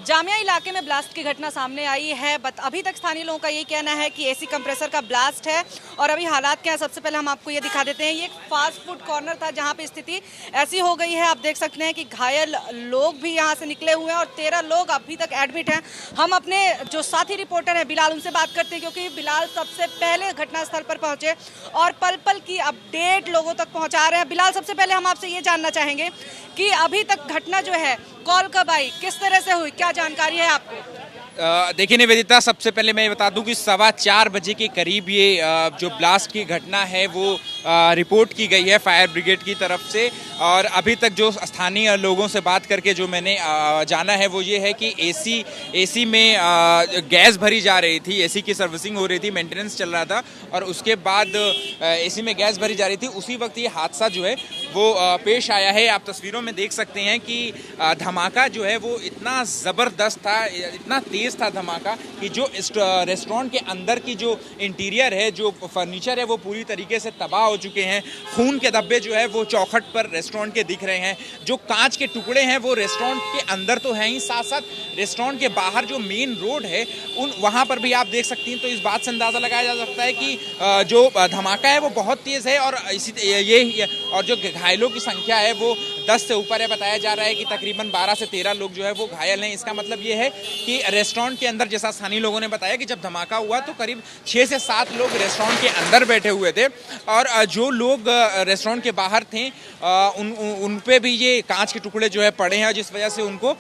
जामिया इलाके में ब्लास्ट की घटना सामने आई है। बट अभी तक स्थानीय लोगों का ये कहना है कि एसी कंप्रेसर का ब्लास्ट है। और अभी हालात क्या है, सबसे पहले हम आपको ये दिखा देते हैं। ये एक फास्ट फूड कॉर्नर था जहाँ पे स्थिति ऐसी हो गई है। आप देख सकते हैं कि घायल लोग भी यहाँ से निकले हुए हैं और 13 लोग अभी तक एडमिट हैं। हम अपने जो साथी रिपोर्टर है बिलाल, उनसे बात करते हैं, क्योंकि बिलाल सबसे पहले घटनास्थल पर पहुंचे और पल पल की अपडेट लोगों तक पहुंचा रहे हैं। बिलाल, सबसे पहले हम आपसे ये जानना चाहेंगे कि अभी तक घटना जो है कॉल कब आई, किस तरह से हुई, क्या जानकारी है आपको? देखिए निवेदिता, सबसे पहले मैं बता दूं कि 4:15 बजे के करीब ये जो ब्लास्ट की घटना है वो रिपोर्ट की गई है फायर ब्रिगेड की तरफ से। और अभी तक जो स्थानीय लोगों से बात करके जो मैंने जाना है वो ये है कि एसी में गैस भरी जा रही थी, एसी की सर्विसिंग हो रही थी, मेंटेनेंस चल रहा था और उसके बाद एसी में गैस भरी जा रही थी। उसी वक्त ये हादसा जो है वो पेश आया है। आप तस्वीरों में देख सकते हैं कि धमाका जो है वो इतना ज़बरदस्त था, इतना तेज था धमाका कि जो रेस्टोरेंट के अंदर की जो इंटीरियर है, जो फर्नीचर है, वो पूरी तरीके से तबाह हो चुके हैं। खून के धब्बे जो है वो चौखट पर रेस्टोरेंट के दिख रहे हैं। जो कांच के टुकड़े हैं वो रेस्टोरेंट के अंदर तो हैं ही, साथ साथ रेस्टोरेंट के बाहर जो मेन रोड है वहाँ पर भी आप देख सकती हैं। तो इस बात से अंदाज़ा लगाया जा सकता है कि जो धमाका है वो बहुत तेज़ है। और और जो घायलों की संख्या है वो 10 से ऊपर है। बताया जा रहा है कि तकरीबन 12 से 13 लोग जो है वो घायल हैं। इसका मतलब ये है कि रेस्टोरेंट के अंदर, जैसा स्थानीय लोगों ने बताया, कि जब धमाका हुआ तो करीब 6 से 7 लोग रेस्टोरेंट के अंदर बैठे हुए थे और जो लोग रेस्टोरेंट के बाहर थे उन पे भी ये कांच के टुकड़े जो है पड़े हैं, जिस वजह से उनको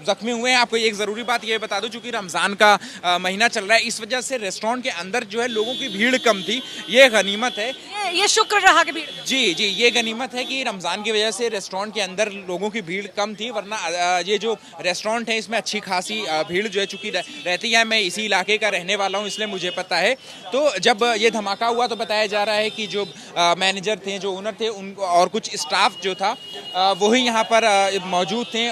जख्मी हुए हैं। आपको एक ज़रूरी बात ये बता दूं, चूंकि रमज़ान का महीना चल रहा है, इस वजह से रेस्टोरेंट के अंदर जो है लोगों की भीड़ कम थी। ये गनीमत है, ये शुक्र रहा कि भीड़, जी, ये गनीमत है कि रमज़ान की वजह से रेस्टोरेंट के अंदर लोगों की भीड़ कम थी। वरना ये जो रेस्टोरेंट है इसमें अच्छी खासी भीड़ जो है चूंकि रहती है। मैं इसी इलाके का रहने वाला हूँ, इसलिए मुझे पता है। तो जब ये धमाका हुआ तो बताया जा रहा है कि जो मैनेजर थे, जो ओनर थे, उनको और कुछ स्टाफ जो था वही यहाँ पर मौजूद थे।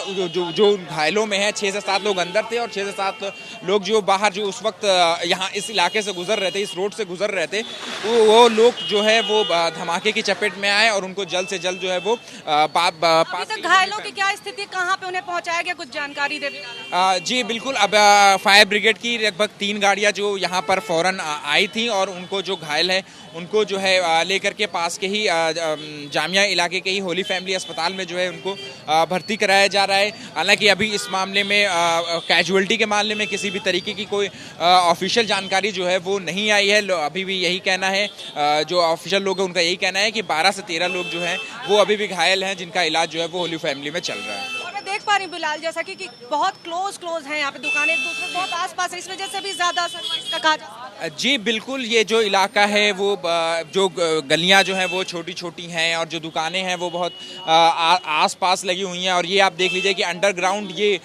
जो घायलों में है 6 से 7 लोग अंदर थे और 6 से 7 लोग जो बाहर, जो उस वक्त यहाँ इस इलाके से गुजर रहे थे, इस रोड से गुजर रहे थे, वो लोग जो है वो धमाके की चपेट में आए और उनको जल्द से जल्द जो है वो अभी तक घायलों की क्या स्थिति, कहाँ पे उन्हें पहुँचाया गया, कुछ जानकारी दे? जी बिल्कुल। अब फायर ब्रिगेड की लगभग 3 गाड़ियाँ जो यहाँ पर फौरन आई थी और उनको जो घायल है उनको जो है लेकर के पास के ही जामिया इलाके के ही होली फैमिली अस्पताल में जो है उनको भर्ती कराया जा रहा है। हालांकि अभी इस मामले में कैजुअल्टी के मामले में किसी भी तरीके की कोई ऑफिशियल जानकारी जो है वो नहीं आई है। अभी भी यही कहना है, जो ऑफिशियल लोग हैं उनका यही कहना है कि 12 से 13 लोग जो हैं वो अभी भी घायल हैं, जिनका इलाज जो है वो होली फैमिली में चल रहा है। और मैं देख पा रही हूँ बिलाल, जैसा कि बहुत क्लोज हैं यहाँ पे दुकानें, एक दूसरे बहुत आसपास है, इस वजह से भी ज्यादा असर हुआ इसका कहा जा सकता है। जी बिल्कुल। ये जो इलाका है वो जो गलियां जो हैं वो छोटी छोटी हैं और जो दुकानें हैं वो बहुत आस पास लगी हुई हैं। और ये आप देख लीजिए कि अंडरग्राउंड ये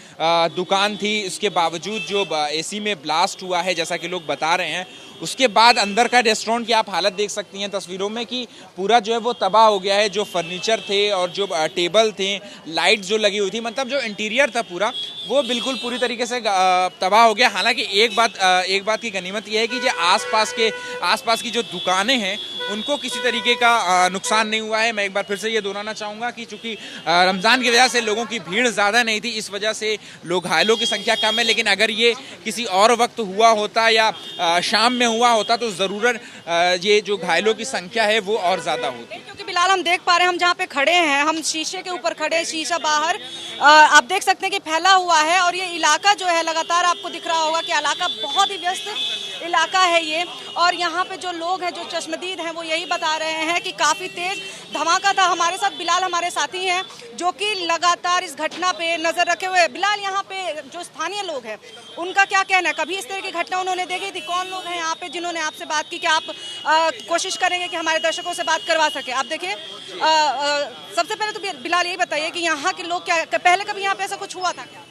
दुकान थी, इसके बावजूद जो एसी में ब्लास्ट हुआ है, जैसा कि लोग बता रहे हैं, उसके बाद अंदर का रेस्टोरेंट की आप हालत देख सकती हैं तस्वीरों में कि पूरा जो है वो तबाह हो गया है। जो फर्नीचर थे और जो टेबल थे, लाइट जो लगी हुई थी, मतलब जो इंटीरियर था पूरा, वो बिल्कुल पूरी तरीके से तबाह हो गया। हालांकि एक बात की गनीमत यह है कि जो आसपास की जो दुकानें हैं उनको किसी तरीके का नुकसान नहीं हुआ है। मैं एक बार फिर से ये दोहराना चाहूँगा कि चूँकि रमज़ान की वजह से लोगों की भीड़ ज़्यादा नहीं थी, इस वजह से लोग घायलों की संख्या कम है। लेकिन अगर ये किसी और वक्त हुआ होता या शाम में हुआ होता तो ज़रूर ये जो घायलों की संख्या है वो और ज़्यादा होती। क्योंकि बिलाल, हम देख पा रहे हैं, हम जहाँ पे खड़े हैं, हम शीशे के ऊपर खड़े हैं, शीशा बाहर आप देख सकते हैं कि फैला हुआ है। और ये इलाका जो है लगातार आपको दिख रहा होगा कि इलाका बहुत ही व्यस्त इलाका है ये। और यहाँ पे जो लोग हैं, जो चश्मदीद हैं, वो यही बता रहे हैं कि काफ़ी तेज धमाका था। हमारे साथ बिलाल, हमारे साथी हैं, जो कि लगातार इस घटना पे नज़र रखे हुए। बिलाल, यहाँ पे जो स्थानीय लोग हैं उनका क्या कहना है? कभी इस तरह की घटना उन्होंने देखी थी? कौन लोग हैं यहाँ पे जिन्होंने आपसे बात की? कि आप कोशिश करेंगे कि हमारे दर्शकों से बात करवा सके? आप देखिए, सबसे पहले तो बिलाल यही बताइए कि यहाँ के लोग क्या पहले कभी यहाँ पे ऐसा कुछ हुआ था क्या?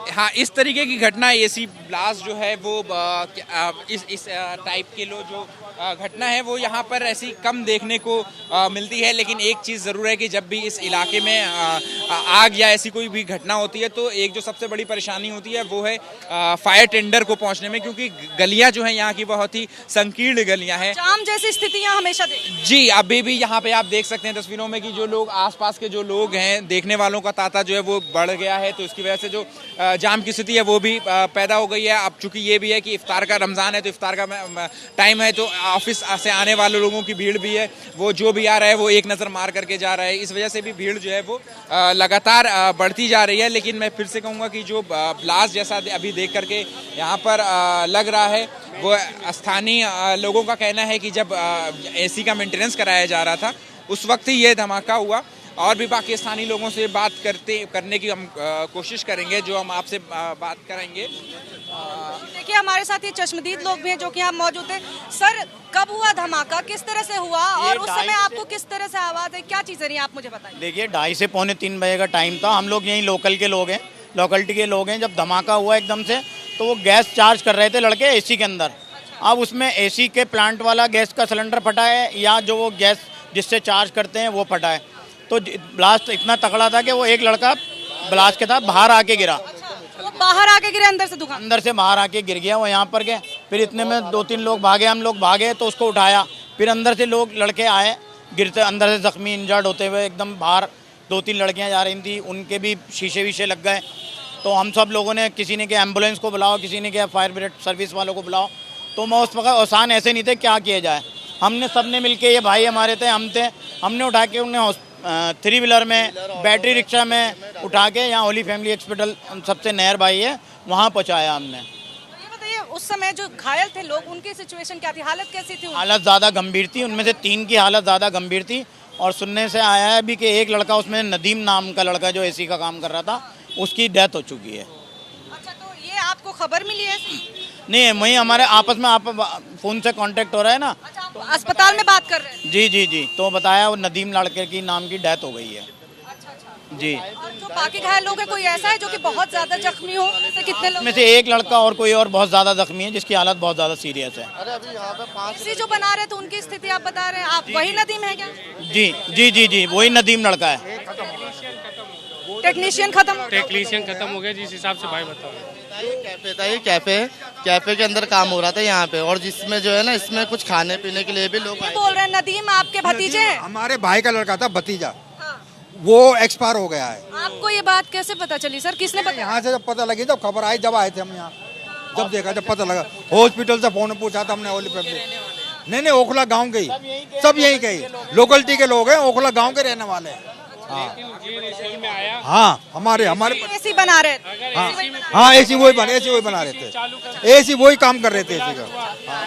हाँ, इस तरीके की घटना एसी ब्लास्ट जो है वो इस टाइप के लो जो घटना है वो यहाँ पर ऐसी कम देखने को मिलती है। लेकिन एक चीज़ ज़रूर है कि जब भी इस इलाके में आग या ऐसी कोई भी घटना होती है तो एक जो सबसे बड़ी परेशानी होती है वो है फायर टेंडर को पहुँचने में, क्योंकि गलियाँ जो हैं यहाँ की बहुत ही संकीर्ण गलियाँ हैं। जाम जैसी स्थितियाँ हमेशा जी, अभी भी यहाँ पे आप देख सकते हैं तस्वीरों में कि जो लोग आसपास के जो लोग हैं, देखने वालों का तांता जो है वो बढ़ गया है, तो इसकी वजह से जो जाम की स्थिति है वो भी पैदा हो गई है। अब चूंकि ये भी है कि इफ्तार का रमज़ान है तो इफ्तार का टाइम है, तो ऑफिस से आने वाले लोगों की भीड़ भी है, वो जो भी आ रहा है वो एक नज़र मार करके जा रहा है। इस वजह से भी भीड़ जो है वो लगातार बढ़ती जा रही है। लेकिन मैं फिर से कहूँगा कि जो ब्लास्ट जैसा अभी देख करके यहाँ पर लग रहा है, वो स्थानीय लोगों का कहना है कि जब एसी का मेंटेनेंस कराया जा रहा था उस वक्त ही ये धमाका हुआ। और भी बाकी स्थानीय लोगों से बात करने की हम कोशिश करेंगे, जो हम आपसे बात करेंगे। देखिए हमारे साथ ये चश्मदीद लोग भी हैं जो कि यहाँ मौजूद थे। सर, कब हुआ धमाका, किस तरह से हुआ और उस समय आपको किस तरह से आवाज़ है, क्या चीज़ें रही आप मुझे बताइए। देखिए 2:30 से पौने 3 बजे का टाइम था। हम लोग यहीं लोकल के लोग हैं, लोकलिटी के लोग हैं। जब धमाका हुआ एकदम से तो वो गैस चार्ज कर रहे थे लड़के एसी के अंदर। अब उसमें एसी के प्लांट वाला गैस का सिलेंडर फटा है या जो वो गैस जिससे चार्ज करते हैं वो फटा है। तो ब्लास्ट इतना तगड़ा था कि वो एक लड़का ब्लास्ट के साथ बाहर आके गिरा। वो बाहर आके गिरे अंदर से, दुकान अंदर से बाहर आके गिर गया वो यहाँ पर के। फिर इतने में 2-3 लोग भागे, हम लोग भागे तो उसको उठाया। फिर अंदर से लोग लड़के आए गिरते, अंदर से जख्मी इंजर्ड होते हुए एकदम बाहर 2-3 लड़कियाँ जा रही थी, उनके भी शीशे वीशे लग गए। तो हम सब लोगों ने, किसी ने कहा एम्बुलेंस को बुलाओ, किसी ने कहा फायर ब्रिगेड सर्विस वालों को बुलाओ। तो मैं उस वक्त आसान ऐसे नहीं थे, क्या किया जाए। हमने सब ने मिल के, ये भाई हमारे थे, हम थे, हमने उठा के उन्हें 3 व्हीलर में, बैटरी रिक्शा में उठा के यहाँ होली फैमिली हॉस्पिटल सबसे नहर भाई है वहाँ पहुँचाया हमने। ये बताइए उस समय जो घायल थे लोग, उनकी सिचुएशन क्या थी, हालत कैसी थी? हालत ज़्यादा गंभीर थी, उनमें से 3 की हालत ज़्यादा गंभीर थी। और सुनने से आया है अभी कि एक लड़का, उसमें नदीम नाम का लड़का जो एसी का काम कर रहा था, उसकी डेथ हो चुकी है। अच्छा, तो ये आपको खबर मिली है? नहीं, वहीं हमारे आपस में आप फ़ोन से कांटेक्ट हो रहा है ना। अच्छा, आप अस्पताल में बात कर रहे हैं? जी, तो बताया वो नदीम लड़के की नाम की डेथ हो गई है। अच्छा। जी। और जो बाकी घायल लोग हैं, कोई ऐसा है जो कि बहुत ज्यादा जख्मी हो? जैसे कितने लोग? में से एक लड़का और कोई और बहुत ज़्यादा जख्मी है, जिसकी हालत बहुत ज़्यादा सीरियस है। एसी जो बना रहे थे उनकी स्थिति आप बता रहे हैं, आप वही नदीम है क्या? जी, वही नदीम लड़का है। टेक्नीशियन खत्म हो गया जिस हिसाब से भाई बताओ। कैफे था, ये कैफे के अंदर काम हो रहा था यहाँ पे, और जिसमें जो है ना, इसमें कुछ खाने पीने के लिए भी लोग आए। बोल रहे हैं नदीम आपके भतीजे हैं? हमारे भाई का लड़का था, भतीजा। हाँ। वो एक्सपायर हो गया है। आपको ये बात कैसे पता चली सर, किसने बताया? यहाँ से जब पता लगी, जब खबर आई, जब आए थे हम यहाँ, जब देखा, जब पता लगा, हॉस्पिटल से फोन पूछा था हमने। होली फैमिली नहीं, ओखला गाँव के ही, सब यही के ही लोकलिटी के लोग हैं, ओखला गाँव के रहने वाले हैं। हाँ, हमारे एसी बना रहे थे? हाँ, एसी वही बना रहे थे, एसी वही काम कर रहे थे एसी का।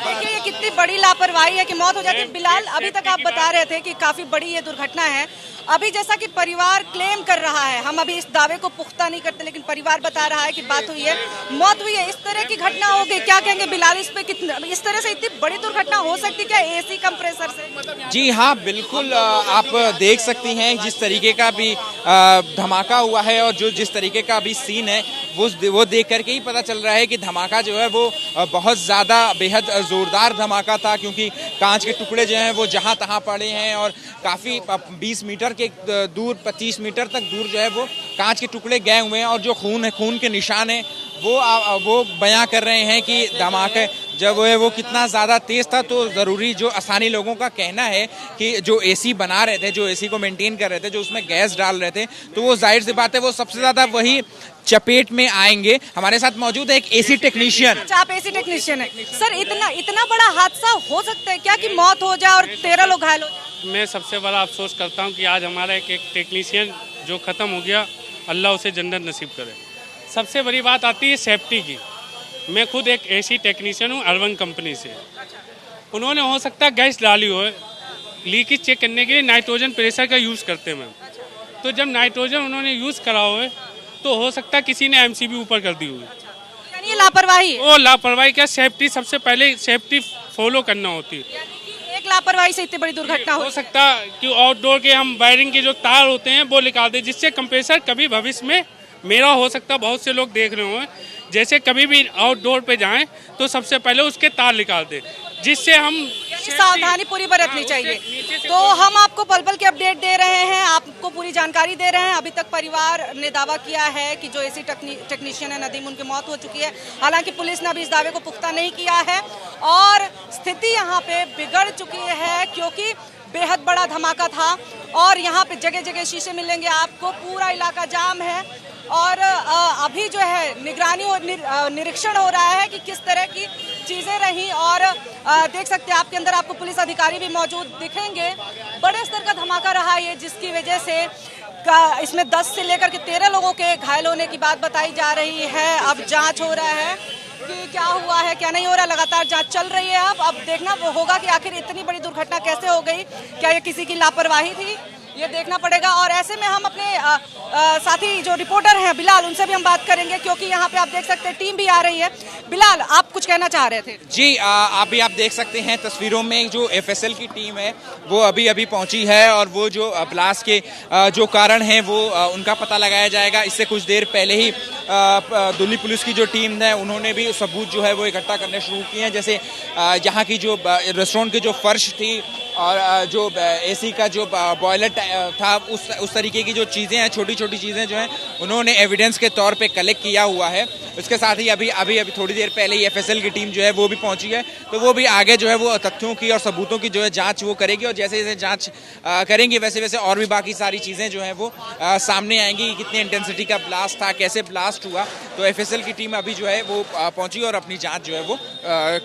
देखिए ये कितनी बड़ी लापरवाही है कि मौत हो जाती है। बिलाल, अभी तक आप बता रहे थे कि काफी बड़ी ये दुर्घटना है। अभी जैसा कि परिवार क्लेम कर रहा है, हम अभी इस दावे को पुख्ता नहीं करते, लेकिन परिवार बता रहा है कि बात हुई है, मौत हुई है, इस तरह की घटना हो गई। क्या कहेंगे बिलाल, इस पे कितना, इस तरह से इतनी बड़ी दुर्घटना हो सकती क्या एसी कंप्रेसर से? जी हाँ, बिल्कुल। आप देख सकती हैं जिस तरीके का भी धमाका हुआ है और जो जिस तरीके का भी सीन है वो देख करके ही पता चल रहा है कि धमाका जो है वो बहुत ज़्यादा बेहद ज़ोरदार धमाका था, क्योंकि कांच के टुकड़े जो हैं वो जहाँ तहाँ पड़े हैं और काफ़ी 20 मीटर के दूर, 25 मीटर तक दूर जो है वो कांच के टुकड़े गए हुए हैं। और जो खून के निशान हैं वो बयां कर रहे हैं कि धमाका जब वो कितना ज़्यादा तेज़ था। तो ज़रूरी जो स्थानीय लोगों का कहना है कि जो एसी बना रहे थे, जो एसी को मेंटेन कर रहे थे, जो उसमें गैस डाल रहे थे, तो वो जाहिर सी बात है वो सबसे ज़्यादा वही चपेट में आएंगे। हमारे साथ मौजूद है एक एसी टेक्नीशियन। अच्छा, आप एसी टेक्नीशियन है सर। इतना बड़ा हादसा हो सकता है क्या कि मौत हो जाए और 13 लोग घायल हो जाए? मैं सबसे बड़ा अफसोस करता हूँ कि आज हमारा एक टेक्नीशियन जो ख़त्म हो गया, अल्लाह उसे जन्नत नसीब करे। सबसे बड़ी बात आती है सेफ्टी की। मैं खुद एक एसी टेक्नीशियन हूँ अर्बन कंपनी से। उन्होंने हो सकता है गैस डाली हो, लीकेज चेक करने के लिए नाइट्रोजन प्रेशर का यूज़ करते हैं मैम। तो जब नाइट्रोजन उन्होंने यूज़ करा हो तो हो सकता है किसी ने एमसीबी ऊपर कर दी हुई। यानी ये लापरवाही है? वो लापरवाही क्या, सेफ्टी सबसे पहले सेफ्टी फॉलो करना होती है। एक लापरवाही से इतनी बड़ी दुर्घटना हो सकता कि आउटडोर के हम वायरिंग के जो तार होते हैं वो निकाल दें, जिससे कंप्रेसर कभी भविष्य में मेरा हो सकता है बहुत से लोग देख रहे हो, जैसे कभी भी आउटडोर पे जाएं तो सबसे पहले उसके तार निकाल दें, जिससे हम सावधानी पूरी बरतनी चाहिए। तो हम आपको पल पल के अपडेट दे रहे हैं, आपको पूरी जानकारी दे रहे हैं। अभी तक परिवार ने दावा किया है कि जो एसी टेक्नीशियन है नदीम, उनकी मौत हो चुकी है। हालांकि पुलिस ने अभी इस दावे को पुख्ता नहीं किया है और स्थिति यहाँ पे बिगड़ चुकी है क्योंकि बेहद बड़ा धमाका था और यहाँ पे जगह जगह शीशे मिलेंगे आपको, पूरा इलाका जाम है और अभी जो है निगरानी और निरीक्षण हो रहा है कि किस तरह की चीज़ें रहीं और देख सकते हैं आपके अंदर आपको पुलिस अधिकारी भी मौजूद दिखेंगे। बड़े स्तर का धमाका रहा ये, जिसकी वजह से इसमें 10 से लेकर के 13 लोगों के घायल होने की बात बताई जा रही है। अब जांच हो रहा है कि क्या हुआ है क्या नहीं हो रहा, लगातार जांच चल रही है। अब देखना वो होगा कि आखिर इतनी बड़ी दुर्घटना कैसे हो गई, क्या ये किसी की लापरवाही थी, ये देखना पड़ेगा। और ऐसे में हम अपने साथी जो रिपोर्टर हैं बिलाल, उनसे भी हम बात करेंगे क्योंकि यहाँ पे आप देख सकते हैं टीम भी आ रही है। बिलाल, आप कुछ कहना चाह रहे थे? जी, अभी आप देख सकते हैं तस्वीरों में जो एफएसएल की टीम है वो अभी अभी पहुंची है और वो जो ब्लास्ट के जो कारण हैं वो उनका पता लगाया जाएगा। इससे कुछ देर पहले ही दिल्ली पुलिस की जो टीम है उन्होंने भी सबूत जो है वो इकट्ठा करने शुरू किए हैं। जैसे यहाँ की जो रेस्टोरेंट की जो फर्श थी और जो एसी का जो बॉयलर था, उस तरीके की जो चीज़ें हैं, छोटी छोटी चीज़ें जो हैं उन्होंने एविडेंस के तौर पे कलेक्ट किया हुआ है। इसके साथ ही अभी थोड़ी देर पहले ही एफएसएल की टीम जो है वो भी पहुंची है, तो वो भी आगे जो है वो तथ्यों की और सबूतों की जो है जांच वो करेगी और जैसे जैसे जांच करेंगे वैसे वैसे और भी बाकी सारी चीज़ें जो हैं वो सामने आएंगी। कितनी इंटेंसिटी का ब्लास्ट था, कैसे ब्लास्ट हुआ, तो एफएसएल की टीम अभी जो है वो पहुंची और अपनी जाँच जो है वो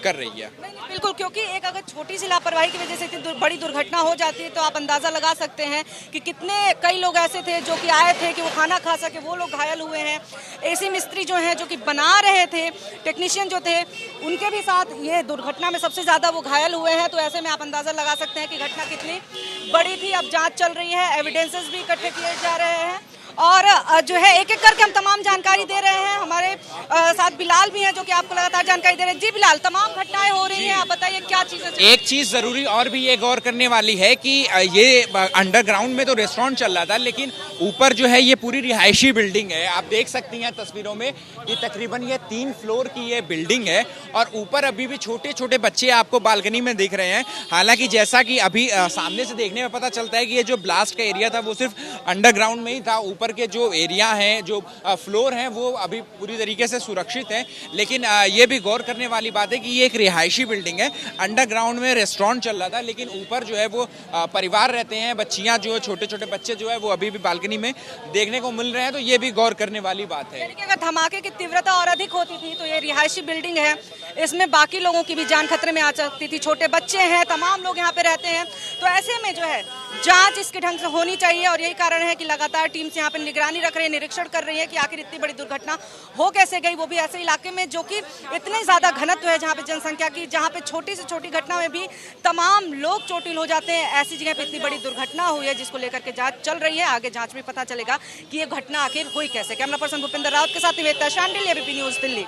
कर रही है। बिल्कुल, क्योंकि एक अगर छोटी सी लापरवाही की वजह से इतनी बड़ी दुर्घटना हो जाती है तो आप अंदाजा लगा सकते हैं कि कई लोग ऐसे थे जो कि आए थे कि वो खाना खा सके, वो लोग घायल हुए हैं। एसी मिस्त्री जो हैं जो कि बना रहे थे, टेक्नीशियन जो थे, उनके भी साथ ये दुर्घटना में सबसे ज़्यादा वो घायल हुए हैं। तो ऐसे में आप अंदाज़ा लगा सकते हैं कि घटना कितनी बड़ी थी। अब जांच चल रही है, एविडेंसेस भी इकट्ठे किए जा रहे हैं और जो है एक एक करके हम तमाम जानकारी दे रहे हैं। हमारे साथ बिलाल भी हैं जो कि आपको लगातार जानकारी दे रहे हैं। जी बिलाल, तमाम घटनाएं हो रही हैं, आप बताइए क्या चीज़ें? एक चीज़ ज़रूरी और भी ये गौर करने वाली है कि ये अंडरग्राउंड में तो रेस्टोरेंट चल रहा था, लेकिन ऊपर जो है ये पूरी रिहायशी बिल्डिंग है। आप देख सकती हैं तस्वीरों में कि तकरीबन ये 3 फ्लोर की ये बिल्डिंग है और ऊपर अभी भी छोटे छोटे बच्चे आपको बालकनी में दिख रहे हैं। हालांकि जैसा कि अभी सामने से देखने में पता चलता है कि ये जो ब्लास्ट का एरिया था वो सिर्फ अंडरग्राउंड में ही था। ऊपर के जो एरिया हैं, जो फ्लोर हैं, वो अभी पूरी तरीके से सुरक्षित हैं। लेकिन ये भी गौर करने वाली बात है कि ये एक रिहायशी बिल्डिंग है। अंडरग्राउंड में रेस्टोरेंट चल रहा था, लेकिन ऊपर जो है वो परिवार रहते हैं, बच्चियां जो छोटे छोटे बच्चे जो है वो अभी भी बालकनी में देखने को मिल रहे हैं। तो ये भी गौर करने वाली बात है। अगर धमाके की तीव्रता और अधिक होती थी तो ये रिहायशी बिल्डिंग है, इसमें बाकी लोगों की भी जान खतरे में आ सकती थी। छोटे बच्चे हैं, तमाम लोग यहाँ पे रहते हैं। तो ऐसे में जो है जांच इसके ढंग से होनी चाहिए और यही कारण है कि लगातार टीम्स यहाँ पे निगरानी रख रही है, निरीक्षण कर रही है कि आखिर इतनी बड़ी दुर्घटना हो कैसे गई, वो भी ऐसे इलाके में जो कि इतने ज़्यादा घनत्व है जहाँ पे जनसंख्या की, जहाँ पे छोटी से छोटी घटना में भी तमाम लोग चोटिल हो जाते हैं। ऐसी जगह पे इतनी बड़ी दुर्घटना हुई है जिसको लेकर के जांच चल रही है। आगे जांच में पता चलेगा कि ये घटना आखिर हुई कैसे। कैमरा पर्सन भूपेंद्र रावत के साथ निवेदिता शांडिल, एबीपी न्यूज़, दिल्ली।